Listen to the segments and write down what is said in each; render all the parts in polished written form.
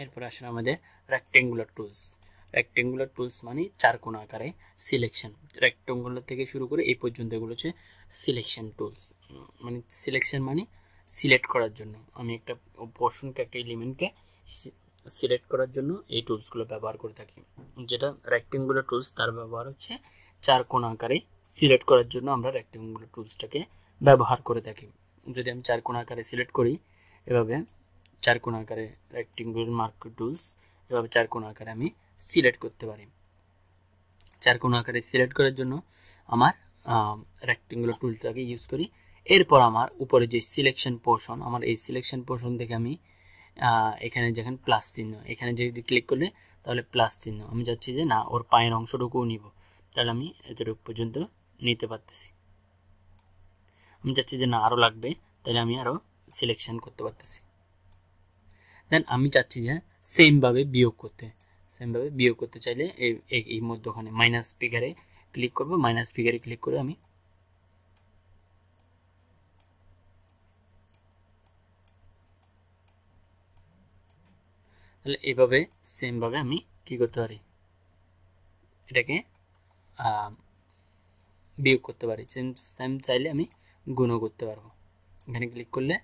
এরপর আসেন আমাদের রেক্টেঙ্গুলার টুলস মানে চারকোনা আকারে সিলেকশন। রেক্টেঙ্গুলার থেকে শুরু করে এই পর্যন্ত এগুলো হচ্ছে সিলেকশন টুলস। মানে সিলেকশন মানে সিলেক্ট করার জন্য, আমি একটা পোর্শনকে একটা এলিমেন্টকে সিলেক্ট করার জন্য এই টুলসগুলো ব্যবহার করে থাকি। যেটা রেক্টেঙ্গুলার টুলস তার ব্যবহার হচ্ছে চারকোনা আকারে সিলেক্ট করার জন্য আমরা রেক্টেঙ্গুলার টুলসটাকে ব্যবহার করে থাকি। যদি আমি চারকোনা আকারে সিলেক্ট করি এভাবে, চারকোনা আকারে রেক্টেঙ্গুলার মার্ক টুলস এভাবে চারকোনা আকারে আমি সিলেক্ট করতে পারি। চারকোনা আকারে সিলেক্ট করার জন্য আমার রেক্টেঙ্গুলার টুলটাকে ইউজ করি। এরপর আমার উপরে যে সিলেকশন পোর্শন, আমার এই সিলেকশন পোর্শন থেকে আমি এখানে যেখানে প্লাস চিহ্ন, এখানে যদি ক্লিক করলে তাহলে প্লাস চিহ্ন, আমি যাচ্ছি যে না ওর পায়ের অংশটুকুও নিব, তাহলে আমি এতটুকু পর্যন্ত নিতে পারতেছি। আমি চাচ্ছি যে না আরও লাগবে, তাহলে আমি আরও সিলেকশন করতে পারতেছি। দেন আমি চাচ্ছি যে সেমভাবে বিয়োগ করতে চাইলে এই মধ্যখানে মাইনাস ফিগারে ক্লিক করব। মাইনাস ফিগারে ক্লিক করে আমি তাহলে এইভাবে সেমভাবে আমি কি করতে পারি, এটাকে বিয়োগ করতে পারি। সেম চাইলে আমি গুণও করতে পারবো। এখানে ক্লিক করলে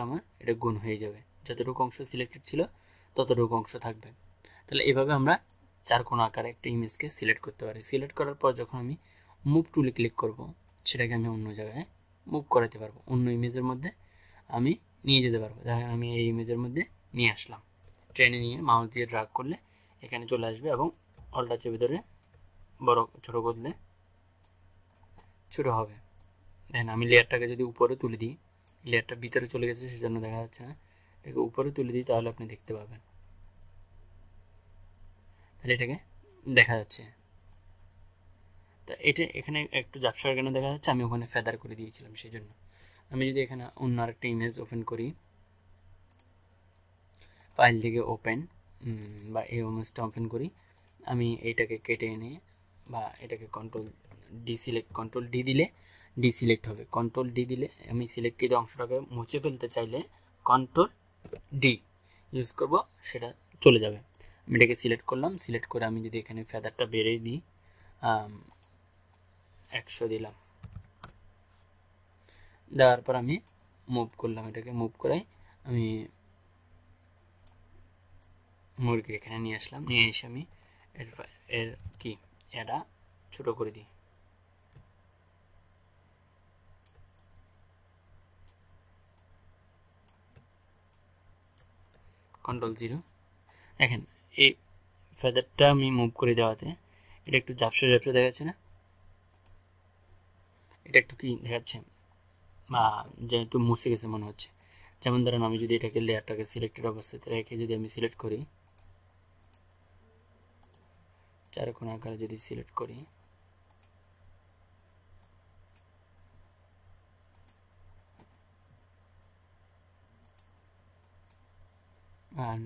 আমার এটা গুণ হয়ে যাবে, যতটুকু অংশ সিলেক্টেড ছিল ততটুকু অংশ থাকবে। তাহলে এভাবে আমরা চারকোনা আকারে একটা ইমেজকে সিলেক্ট করতে পারি। সিলেক্ট করার পর যখন আমি মুভ টুলে ক্লিক করব, সেটাকে আমি অন্য জায়গায় মুভ করাতে পারবো, অন্য ইমেজের মধ্যে আমি নিয়ে যেতে পারবো। দেখেন আমি এই ইমেজের মধ্যে নিয়ে আসলাম, ট্রেনে নিয়ে মাউস দিয়ে ড্র্যাগ করলে এখানে চলে আসবে এবং অল টাচের ভিতরে বড় ছোট করলে ছোট হবে। দেখেন আমি লেয়ারটাকে যদি উপরে তুলে দিই, লেয়ারটা ভিতরে চলে গেছে সেজন্য দেখা যাচ্ছে না, এটাকে উপরে তুলে দিই তাহলে আপনি দেখতে পাবেন, তাহলে এটাকে দেখা যাচ্ছে। তা এটা এখানে একটু ঝাপসার কেন দেখা যাচ্ছে, আমি ওখানে ফেদার করে দিয়েছিলাম সেই জন্য। আমি যদি এখানে অন্য আরেকটা ইমেজ ওপেন করি, ফাইল থেকে ওপেন বা এই ইমেজটা ওপেন করি, আমি এইটাকে কেটে এনে বা এটাকে কন্ট্রোল ডি দিলে ডিসিলেক্ট হবে। কন্ট্রোল ডি দিলে আমি সিলেক্টেড অংশটাকে মুছে ফেলতে চাইলে কন্ট্রোল ডি ইউজ করব, সেটা চলে যাবে। আমি এটাকে সিলেক্ট করলাম, সিলেক্ট করে আমি যদি এখানে ফেদারটা বেড়ে দিই 100 দিলাম, দেওয়ার পর আমি মুভ করলাম, এটাকে মুভ করাই আমি মুরগি এখানে নিয়ে আসলাম, নিয়ে এসে আমি এর কি এটা ছোট করে দিই। কন্ট্রোল 0। দেখেন এই ফেদারটা আমি মুভ করে দেওয়াতে এটা একটু ঝাপসা দেখাচ্ছে না, এটা একটু কি দেখাচ্ছে বা যেহেতু মুছে গেছে মনে হচ্ছে। যেমন ধরেন আমি যদি এটাকে লেয়ারটাকে সিলেক্টেড অবস্থাতে রেখে যদি আমি সিলেক্ট করি, চারকোনা আকারে যদি সিলেক্ট করি,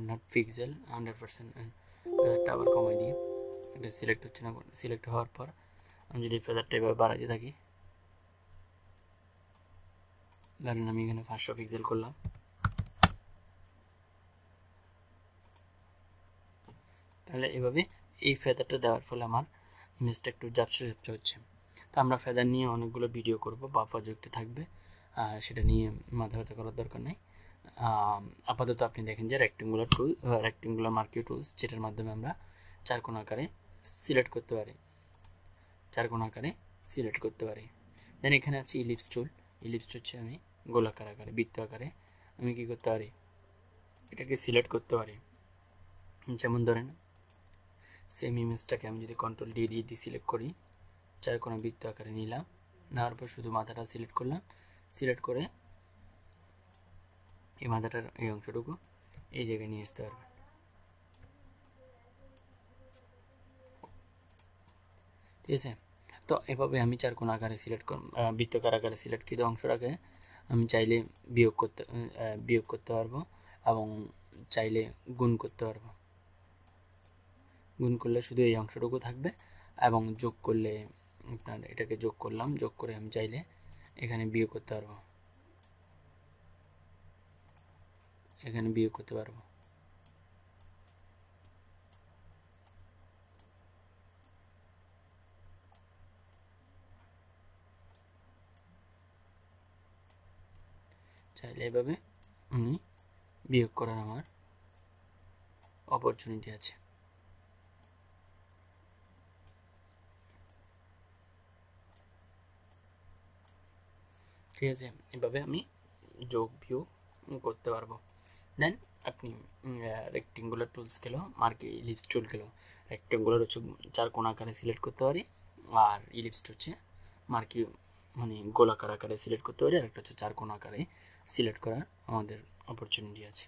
নট পিক্সেল 100%, আবার কমাই দিই, এটা সিলেক্ট হচ্ছে না। সিলেক্ট হওয়ার পর আমি যদি ফেদারটা এভাবে বাড়াতে থাকি, ধরেন আমি এখানে 500 পিক্সেল করলাম, তাহলে এভাবে এই ফেদারটা দেওয়ার ফলে আমার ইমেজটা একটু ঝাপসা হচ্ছে। তো আমরা ফেদার নিয়ে অনেকগুলো ভিডিও করব বা প্রজেক্টে থাকবে, সেটা নিয়ে মাথা ব্যথা করার দরকার নেই। আপাতত আপনি দেখেন যে রেক্টেঙ্গুলার মার্কিং টুলস, যেটার মাধ্যমে আমরা চারকোনা আকারে সিলেক্ট করতে পারি। দেন এখানে আছে ইলিপস টুল হচ্ছে আমি গোলাকার আকারে বৃত্ত আকারে আমি কি করতে পারি, এটাকে সিলেক্ট করতে পারি। যেমন ধরেন সেম ইমেজটাকে আমি যদি কন্ট্রোল ডি দিয়ে ডিসিলেক্ট করি, চারকোনা বৃত্ত আকারে নিলাম, নেওয়ার পর শুধু মাথাটা সিলেক্ট করলাম, সিলেক্ট করে এই মাথাটার এই অংশটুকু এই জায়গায় নিয়ে আসতে পারবেন। ঠিক আছে, তো এভাবে আমি চারকোনা আকারে বৃত্তাকার আকারে সিলেক্টকৃত অংশটাকে আমি চাইলে বিয়োগ করতে পারবো এবং চাইলে গুণ করতে পারবো। গুণ করলে শুধু এই অংশটুকু থাকবে এবং যোগ করলে আপনার এটাকে যোগ করলাম, যোগ করে আমি চাইলে এখানে বিয়োগ করতে পারবো, এখানে বিয়োগ করতে পারবো। চাইলে এভাবে আমি বিয়োগ করার আমার অপরচুনিটি আছে। ঠিক আছে, এভাবে আমি যোগ বিয়োগ করতে পারবো। দেন আপনি রেক্টেঙ্গুলার টুলস গেল, মার্কে ইলিপস টুল গেল। রেক্টেঙ্গুলার হচ্ছে চার কোণ আকারে সিলেক্ট করতে পারি, আর ইলিপস হচ্ছে মার্কি মানে গোলাকার আকারে সিলেক্ট করতে পারি, আর একটা হচ্ছে চার কোণ আকারে সিলেক্ট করার আমাদের অপরচুনিটি আছে।